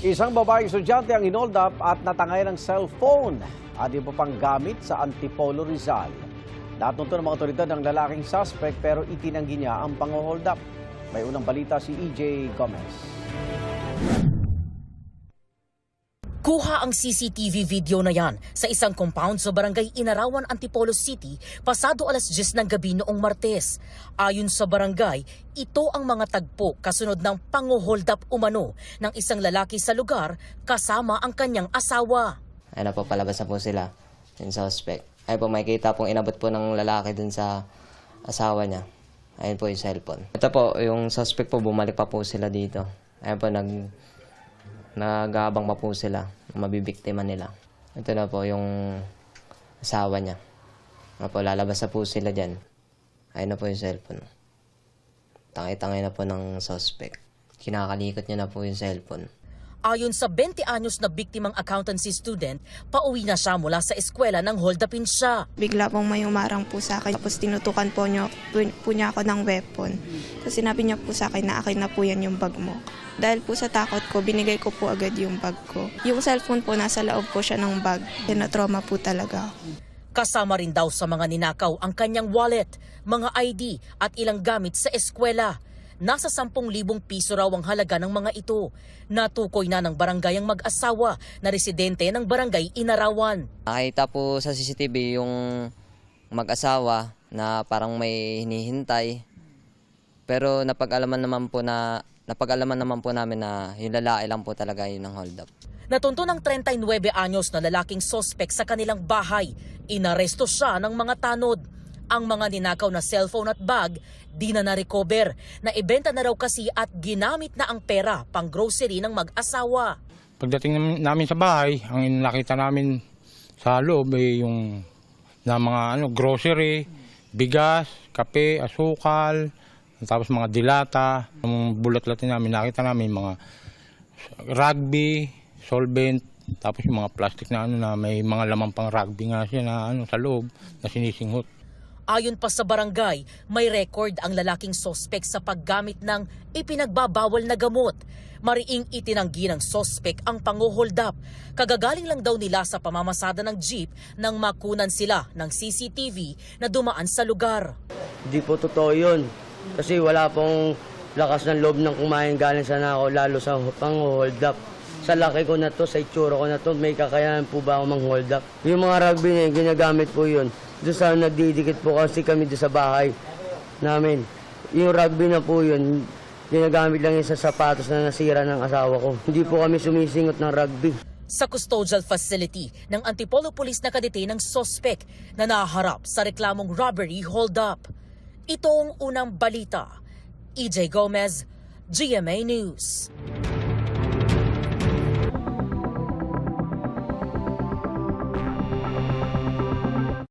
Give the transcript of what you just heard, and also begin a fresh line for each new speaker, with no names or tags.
Isang babaeng estudyante ang inold up at natangay ng cellphone at iba pang gamit sa Antipolo, Rizal. Natunto ng mga otoridad ng lalaking suspect pero itinanggi niya ang pang-hold up. May unang balita si EJ Gomez.
Kuha ang CCTV video na yan sa isang compound sa barangay Inarawan, Antipolo City, pasado alas 10 ng gabi noong Martes. Ayon sa barangay, ito ang mga tagpo kasunod ng pang-hold up umano ng isang lalaki sa lugar kasama ang kanyang asawa.
Ayun na po, palabas na po sila, yung suspect. Ayun po, makikita pong inabot po ng lalaki dun sa asawa niya. Ayun po yung cellphone. Ito po, yung suspect po, bumalik pa po sila dito. Ayun po, nag-aabang pa po sila, mabibiktima nila. Ito na po yung asawa niya. Ayun po, lalabas na po sila dyan. Ayun na po yung cellphone. Tangay-tangay na po ng suspect. Kinakalikot niya na po yung cellphone.
Ayon sa 20 anyos na biktimang accountancy student, pauwi na siya mula sa eskwela nang hold-upin siya.
Bigla pong may umarang po sa akin. Tapos tinutukan po niya ako ng weapon. Tapos sinabi niya po sa akin na akin na po yan yung bag mo. Dahil po sa takot ko, binigay ko po agad yung bag ko. Yung cellphone po, nasa loob po siya ng bag. Pinatrauma po talaga ako.
Kasama rin daw sa mga ninakaw ang kanyang wallet, mga ID at ilang gamit sa eskwela. Nasa 10,000 piso raw ang halaga ng mga ito. Natukoy na ng barangay ang mag-asawa na residente ng barangay Inarawan.
Nakita po sa CCTV yung mag-asawa na parang may hinihintay. Pero napag-alaman naman po namin na yung lalaki lang po talaga yun ang hold up.
Natunto ng 39 anyos na lalaking sospek sa kanilang bahay. Inaresto siya ng mga tanod. Ang mga ninakaw na cellphone at bag, di na na-recover. Naibenta na raw kasi at ginamit na ang pera pang grocery ng mag-asawa.
Pagdating namin sa bahay, ang nakita namin sa loob ay yung na mga grocery, bigas, kape, asukal, tapos mga dilata. Ang bulat-latin namin, nakita namin mga rugby, solvent, tapos yung mga plastic na na may mga lamang pang rugby nga siya na sa loob na sinisinghot.
Ayon pa sa barangay, may record ang lalaking sospek sa paggamit ng ipinagbabawal na gamot. Mariing itinanggi ng sospek ang pang-hold up. Kagagaling lang daw nila sa pamamasada ng jeep nang makunan sila ng CCTV na dumaan sa lugar.
Di po totoo yun. Kasi wala pong lakas ng loob ng kumain galing sana ako, lalo sa pang-hold up. Sa laki ko na to, sa itsura ko na to, may kakayanan po ba ako mang-hold up? Yung mga rugby na yun, ginagamit po yun. Doon sa nagdidikit po kasi kami doon sa bahay namin. Yung rugby na po yun, ginagamit lang yun sa sapatos na nasira ng asawa ko. Hindi po kami sumisingot ng rugby.
Sa custodial facility ng Antipolo Police nakadetain ng sospek na naharap sa reklamong robbery hold-up. Ito ang unang balita. EJ Gomez, GMA News.